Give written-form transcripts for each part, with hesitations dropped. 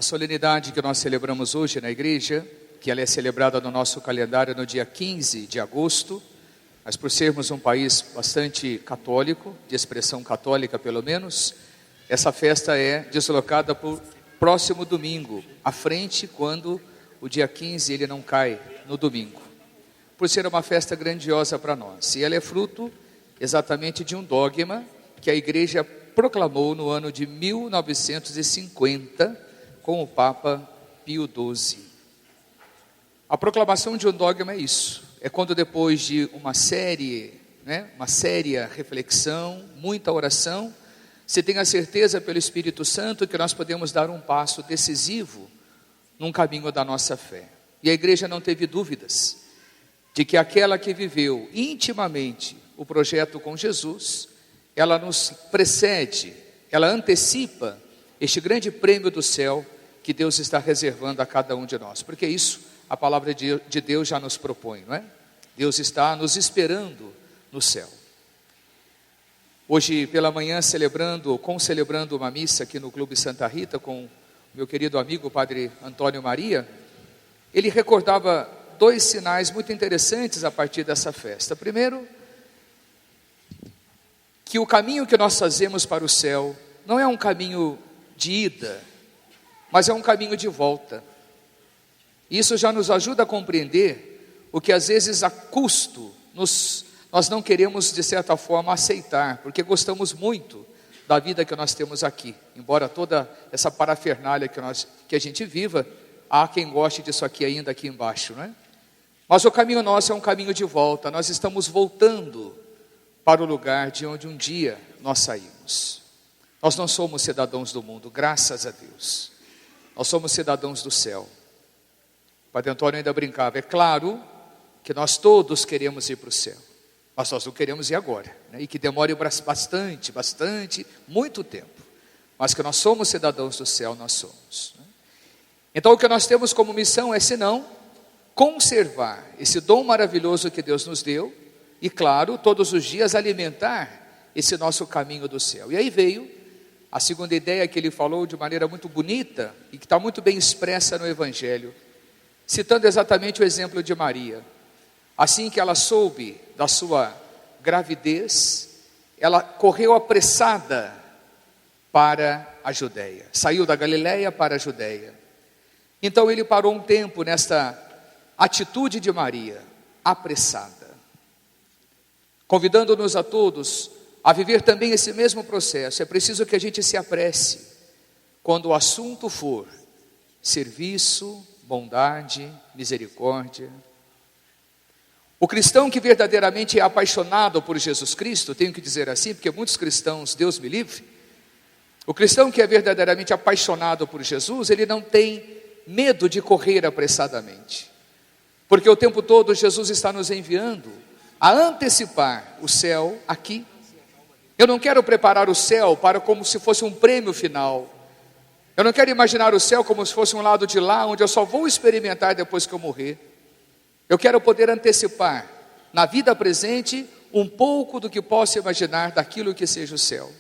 solenidade que nós celebramos hoje na igreja, que ela é celebrada no nosso calendário no dia 15 de agosto, mas por sermos um país bastante católico, de expressão católica pelo menos, essa festa é deslocada para o próximo domingo, à frente, quando o dia 15 ele não cai no domingo, por ser uma festa grandiosa para nós. E ela é fruto exatamente de um dogma que a igreja proclamou no ano de 1950 com o Papa Pio XII. A proclamação de um dogma é isso, é quando depois de uma séria reflexão, muita oração, você tem a certeza pelo Espírito Santo que nós podemos dar um passo decisivo num caminho da nossa fé. E a igreja não teve dúvidas de que aquela que viveu intimamente o projeto com Jesus, ela nos precede, ela antecipa este grande prêmio do céu que Deus está reservando a cada um de nós, porque isso a palavra de Deus já nos propõe, não é? Deus está nos esperando no céu. Hoje pela manhã celebrando uma missa aqui no Clube Santa Rita com meu querido amigo Padre Antônio Maria, ele recordava dois sinais muito interessantes a partir dessa festa. Primeiro, que o caminho que nós fazemos para o céu não é um caminho de ida, mas é um caminho de volta. Isso já nos ajuda a compreender o que às vezes a custo nós não queremos de certa forma aceitar, porque gostamos muito da vida que nós temos aqui, embora toda essa parafernália que a gente viva, há quem goste disso aqui ainda aqui embaixo, não é? Mas o caminho nosso é um caminho de volta, nós estamos voltando para o lugar de onde um dia nós saímos. Nós não somos cidadãos do mundo, graças a Deus, nós somos cidadãos do céu. O Padre Antônio ainda brincava, é claro que nós todos queremos ir para o céu, mas nós não queremos ir agora, né? E que demore bastante, muito tempo, mas que nós somos cidadãos do céu, nós somos, né? Então o que nós temos como missão é, senão, conservar esse dom maravilhoso que Deus nos deu, e claro, todos os dias alimentar esse nosso caminho do céu. E aí veio a segunda ideia que ele falou de maneira muito bonita, e que está muito bem expressa no Evangelho, citando exatamente o exemplo de Maria. Assim que ela soube da sua gravidez, ela correu apressada para a Judéia, saiu da Galileia para a Judéia. Então ele parou um tempo nesta atitude de Maria, apressada, convidando-nos a todos a viver também esse mesmo processo. É preciso que a gente se apresse, quando o assunto for serviço, bondade, misericórdia. O cristão que verdadeiramente é apaixonado por Jesus Cristo, tenho que dizer assim, porque muitos cristãos, Deus me livre, o cristão que é verdadeiramente apaixonado por Jesus, ele não tem medo de correr apressadamente, porque o tempo todo Jesus está nos enviando a antecipar o céu aqui. Eu não quero preparar o céu para como se fosse um prêmio final. Eu não quero imaginar o céu como se fosse um lado de lá, onde eu só vou experimentar depois que eu morrer. Eu quero poder antecipar, na vida presente, um pouco do que posso imaginar daquilo que seja o céu.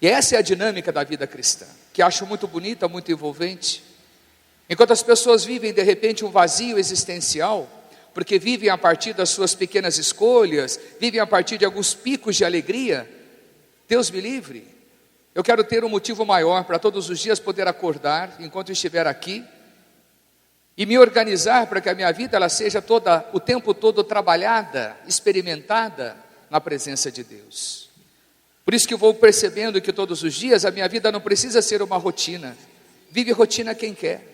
E essa é a dinâmica da vida cristã, que acho muito bonita, muito envolvente. Enquanto as pessoas vivem de repente um vazio existencial, porque vivem a partir das suas pequenas escolhas, vivem a partir de alguns picos de alegria, Deus me livre. Eu quero ter um motivo maior para todos os dias poder acordar enquanto estiver aqui e me organizar para que a minha vida ela seja o tempo todo trabalhada, experimentada na presença de Deus. Por isso que eu vou percebendo que todos os dias a minha vida não precisa ser uma rotina. Vive rotina quem quer,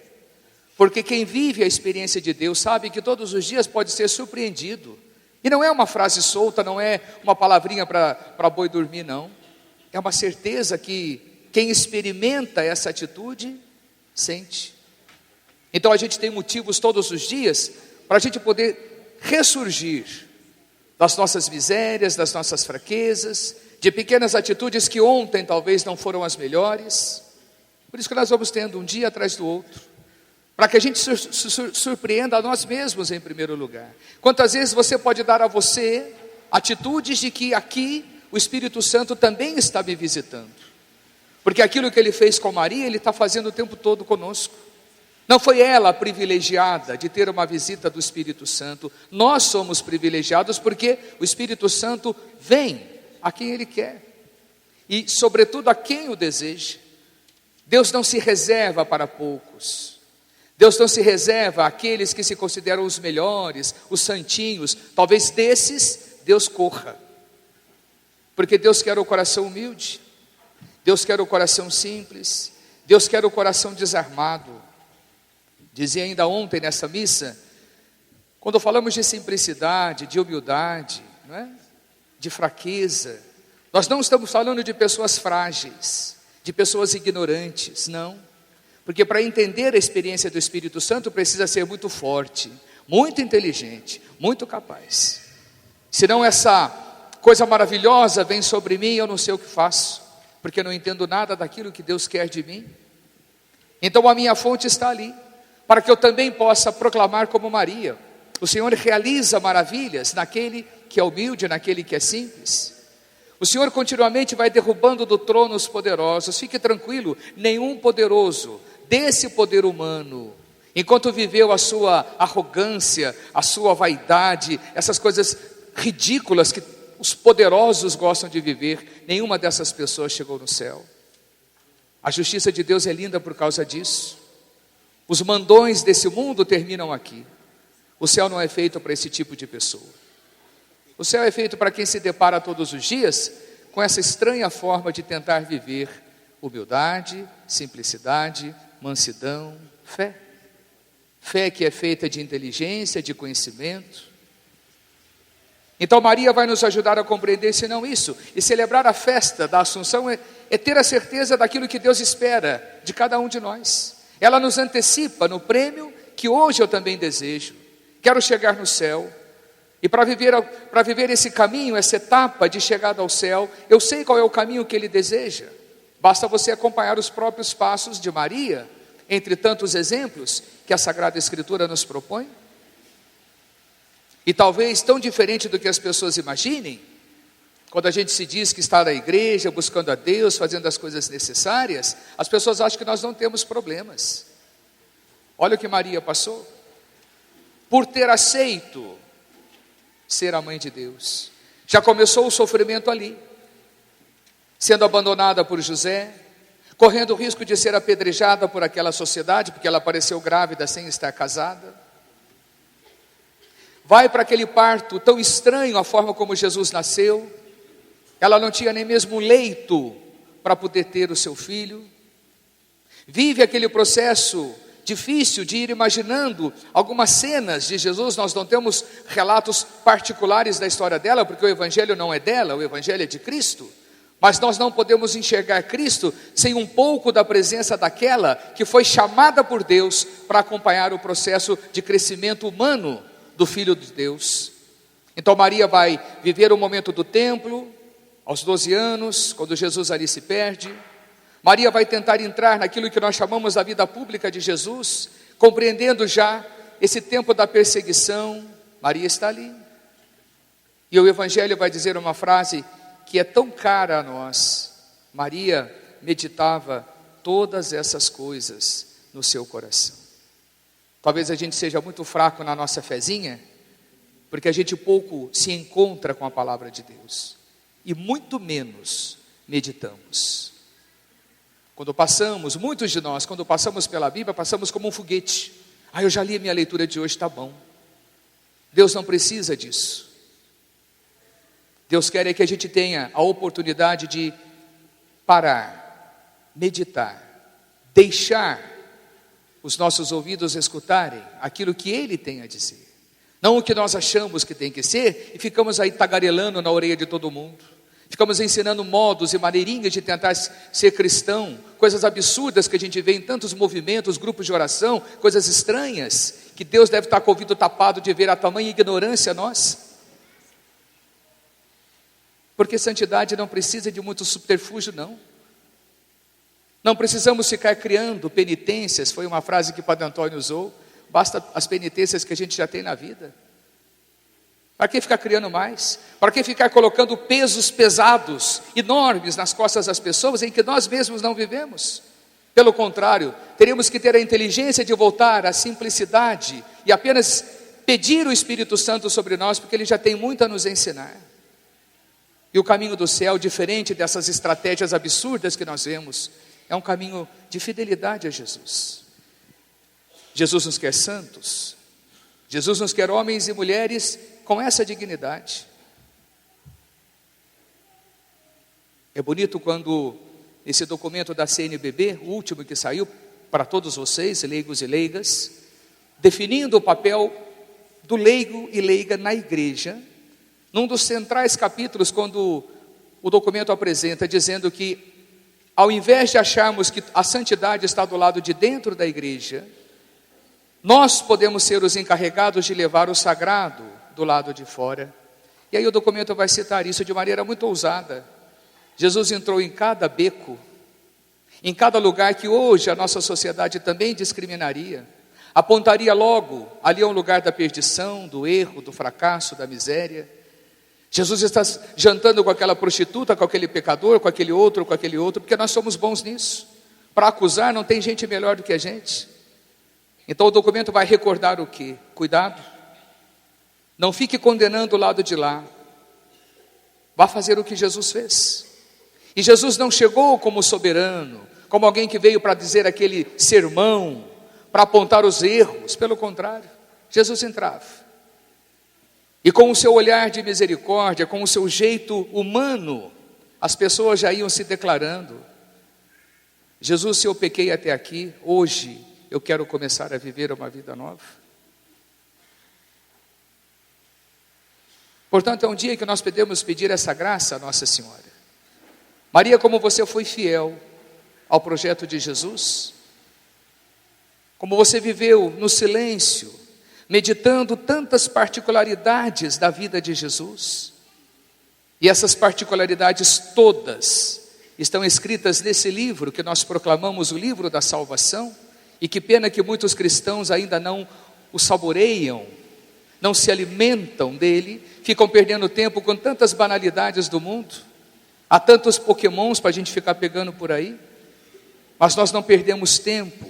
porque quem vive a experiência de Deus sabe que todos os dias pode ser surpreendido. E não é uma frase solta, não é uma palavrinha para boi dormir, não. É uma certeza que quem experimenta essa atitude, sente. Então a gente tem motivos todos os dias para a gente poder ressurgir das nossas misérias, das nossas fraquezas, de pequenas atitudes que ontem talvez não foram as melhores. Por isso que nós vamos tendo um dia atrás do outro, para que a gente surpreenda a nós mesmos em primeiro lugar. Quantas vezes você pode dar a você atitudes de que aqui o Espírito Santo também está me visitando. Porque aquilo que ele fez com Maria, ele está fazendo o tempo todo conosco. Não foi ela a privilegiada de ter uma visita do Espírito Santo. Nós somos privilegiados porque o Espírito Santo vem a quem Ele quer. E, sobretudo, a quem o deseja. Deus não se reserva para poucos. Deus não se reserva àqueles que se consideram os melhores, os santinhos. Talvez desses, Deus corra. Porque Deus quer o coração humilde. Deus quer o coração simples. Deus quer o coração desarmado. Dizia ainda ontem nessa missa, quando falamos de simplicidade, de humildade, não é? De fraqueza, nós não estamos falando de pessoas frágeis, de pessoas ignorantes, não. Porque para entender a experiência do Espírito Santo precisa ser muito forte, muito inteligente, muito capaz. Senão essa coisa maravilhosa vem sobre mim e eu não sei o que faço, porque eu não entendo nada daquilo que Deus quer de mim. Então a minha fonte está ali, para que eu também possa proclamar como Maria. O Senhor realiza maravilhas naquele que é humilde, naquele que é simples. O Senhor continuamente vai derrubando do trono os poderosos. Fique tranquilo, nenhum poderoso desse poder humano, enquanto viveu a sua arrogância, a sua vaidade, essas coisas ridículas que os poderosos gostam de viver, nenhuma dessas pessoas chegou no céu. A justiça de Deus é linda por causa disso. Os mandões desse mundo terminam aqui. O céu não é feito para esse tipo de pessoa. O céu é feito para quem se depara todos os dias com essa estranha forma de tentar viver humildade, simplicidade, mansidão, fé. Fé que é feita de inteligência, de conhecimento. Então Maria vai nos ajudar a compreender, se não isso, e celebrar a festa da Assunção é ter a certeza daquilo que Deus espera de cada um de nós. Ela nos antecipa no prêmio que hoje eu também desejo. Quero chegar no céu. E para viver esse caminho, essa etapa de chegada ao céu, eu sei qual é o caminho que Ele deseja. Basta você acompanhar os próprios passos de Maria, entre tantos exemplos que a Sagrada Escritura nos propõe. E talvez tão diferente do que as pessoas imaginem, quando a gente se diz que está na igreja, buscando a Deus, fazendo as coisas necessárias, as pessoas acham que nós não temos problemas. Olha o que Maria passou. Por ter aceito ser a mãe de Deus. Já começou o sofrimento ali. Sendo abandonada por José, correndo o risco de ser apedrejada por aquela sociedade, porque ela apareceu grávida sem estar casada. Vai para aquele parto tão estranho, a forma como Jesus nasceu. Ela não tinha nem mesmo leito para poder ter o seu filho. Vive aquele processo difícil de ir imaginando algumas cenas de Jesus. Nós não temos relatos particulares da história dela, porque o Evangelho não é dela, o Evangelho é de Cristo. Mas nós não podemos enxergar Cristo sem um pouco da presença daquela que foi chamada por Deus para acompanhar o processo de crescimento humano do Filho de Deus. Então Maria vai viver o momento do templo, aos 12 anos, quando Jesus ali se perde. Maria vai tentar entrar naquilo que nós chamamos da vida pública de Jesus, compreendendo já esse tempo da perseguição. Maria está ali. E o Evangelho vai dizer uma frase que é tão cara a nós. Maria meditava todas essas coisas no seu coração. Talvez a gente seja muito fraco na nossa fezinha, porque a gente pouco se encontra com a palavra de Deus. E muito menos meditamos. Quando passamos, muitos de nós, quando passamos pela Bíblia, passamos como um foguete. Eu já li a minha leitura de hoje, está bom. Deus não precisa disso. Deus quer é que a gente tenha a oportunidade de parar, meditar, deixar os nossos ouvidos escutarem aquilo que Ele tem a dizer. Não o que nós achamos que tem que ser, e ficamos aí tagarelando na orelha de todo mundo. Ficamos ensinando modos e maneirinhas de tentar ser cristão, coisas absurdas que a gente vê em tantos movimentos, grupos de oração, coisas estranhas, que Deus deve estar com o ouvido tapado de ver a tamanha ignorância nossa. Porque santidade não precisa de muito subterfúgio, não. Não precisamos ficar criando penitências, foi uma frase que o Padre Antônio usou. Basta as penitências que a gente já tem na vida. Para que ficar criando mais? Para que ficar colocando pesos pesados, enormes nas costas das pessoas em que nós mesmos não vivemos? Pelo contrário, teríamos que ter a inteligência de voltar à simplicidade e apenas pedir o Espírito Santo sobre nós, porque Ele já tem muito a nos ensinar. E o caminho do céu, diferente dessas estratégias absurdas que nós vemos, é um caminho de fidelidade a Jesus. Jesus nos quer santos, Jesus nos quer homens e mulheres com essa dignidade. É bonito quando esse documento da CNBB, o último que saiu para todos vocês, leigos e leigas, definindo o papel do leigo e leiga na igreja, num dos centrais capítulos, quando o documento apresenta, dizendo que, ao invés de acharmos que a santidade está do lado de dentro da igreja, nós podemos ser os encarregados de levar o sagrado do lado de fora. E aí o documento vai citar isso de maneira muito ousada. Jesus entrou em cada beco, em cada lugar que hoje a nossa sociedade também discriminaria, apontaria logo, ali é um lugar da perdição, do erro, do fracasso, da miséria. Jesus está jantando com aquela prostituta, com aquele pecador, com aquele outro, porque nós somos bons nisso. Para acusar não tem gente melhor do que a gente. Então o documento vai recordar o quê? Cuidado, não fique condenando o lado de lá, vá fazer o que Jesus fez. E Jesus não chegou como soberano, como alguém que veio para dizer aquele sermão, para apontar os erros. Pelo contrário, Jesus entrava, e com o seu olhar de misericórdia, com o seu jeito humano, as pessoas já iam se declarando: Jesus, se eu pequei até aqui, hoje eu quero começar a viver uma vida nova. Portanto, é um dia que nós podemos pedir essa graça a Nossa Senhora. Maria, como você foi fiel ao projeto de Jesus, como você viveu no silêncio, meditando tantas particularidades da vida de Jesus, e essas particularidades todas estão escritas nesse livro que nós proclamamos, o livro da salvação, e que pena que muitos cristãos ainda não o saboreiam, não se alimentam dele, ficam perdendo tempo com tantas banalidades do mundo. Há tantos pokémons para a gente ficar pegando por aí, mas nós não perdemos tempo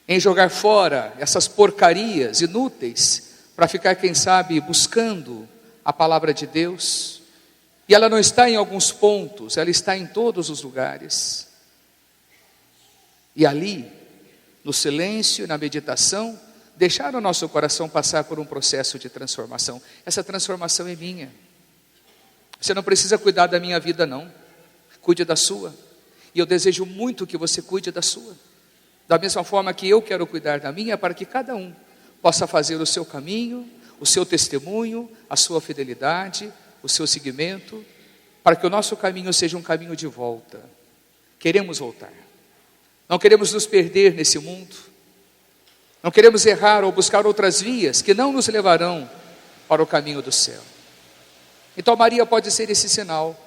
em jogar fora essas porcarias inúteis, para ficar, quem sabe, buscando a palavra de Deus. E ela não está em alguns pontos, ela está em todos os lugares. E ali, no silêncio, na meditação, deixar o nosso coração passar por um processo de transformação. Essa transformação é minha. Você não precisa cuidar da minha vida, não. Cuide da sua. E eu desejo muito que você cuide da sua. Da mesma forma que eu quero cuidar da minha, para que cada um possa fazer o seu caminho, o seu testemunho, a sua fidelidade, o seu seguimento, para que o nosso caminho seja um caminho de volta. Queremos voltar. Não queremos nos perder nesse mundo. Não queremos errar ou buscar outras vias que não nos levarão para o caminho do céu. Então Maria pode ser esse sinal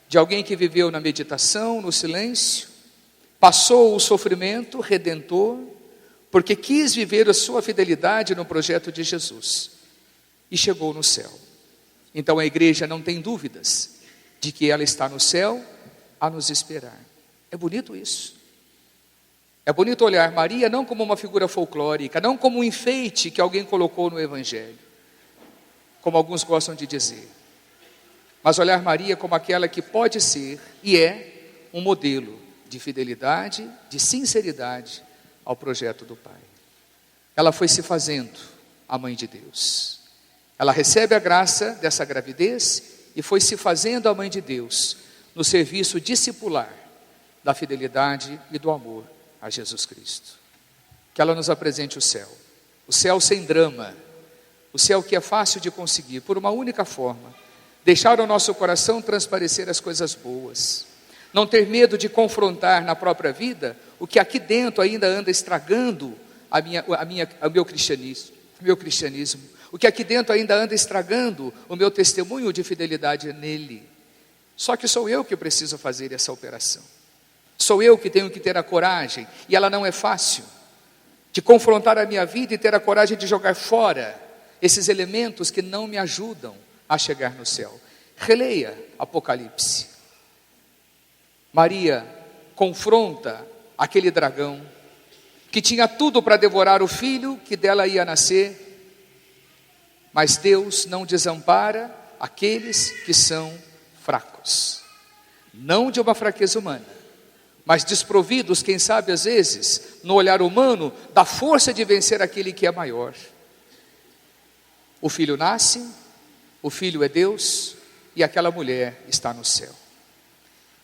de alguém que viveu na meditação, no silêncio, passou o sofrimento redentor, porque quis viver a sua fidelidade no projeto de Jesus e chegou no céu. Então a igreja não tem dúvidas de que ela está no céu a nos esperar. É bonito isso. É bonito olhar Maria não como uma figura folclórica, não como um enfeite que alguém colocou no Evangelho, como alguns gostam de dizer, mas olhar Maria como aquela que pode ser e é um modelo de fidelidade, de sinceridade ao projeto do Pai. Ela foi se fazendo a mãe de Deus. Ela recebe a graça dessa gravidez e foi se fazendo a mãe de Deus no serviço discipular da fidelidade e do amor a Jesus Cristo. Que ela nos apresente o céu sem drama, o céu que é fácil de conseguir, por uma única forma: deixar o nosso coração transparecer as coisas boas, não ter medo de confrontar na própria vida o que aqui dentro ainda anda estragando o meu cristianismo, o que aqui dentro ainda anda estragando o meu testemunho de fidelidade nele. Só que sou eu que preciso fazer essa operação. Sou eu que tenho que ter a coragem, e ela não é fácil, de confrontar a minha vida e ter a coragem de jogar fora esses elementos que não me ajudam a chegar no céu. Releia Apocalipse. Maria confronta aquele dragão que tinha tudo para devorar o filho que dela ia nascer, mas Deus não desampara aqueles que são fracos, não de uma fraqueza humana, mas desprovidos, quem sabe às vezes, no olhar humano, da força de vencer aquele que é maior. O filho nasce, o filho é Deus, e aquela mulher está no céu.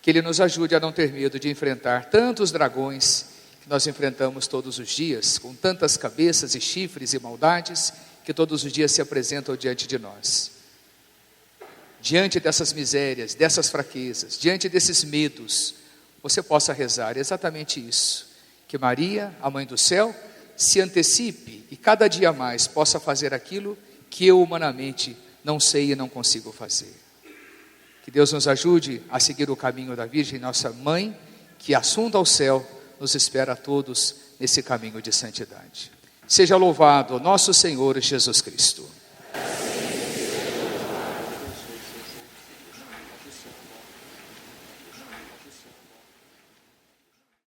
Que Ele nos ajude a não ter medo de enfrentar tantos dragões que nós enfrentamos todos os dias, com tantas cabeças e chifres e maldades, que todos os dias se apresentam diante de nós. Diante dessas misérias, dessas fraquezas, diante desses medos, você possa rezar exatamente isso, que Maria, a Mãe do Céu, se antecipe e cada dia mais possa fazer aquilo que eu humanamente não sei e não consigo fazer. Que Deus nos ajude a seguir o caminho da Virgem, nossa Mãe, que assunta ao céu, nos espera a todos nesse caminho de santidade. Seja louvado nosso Senhor Jesus Cristo.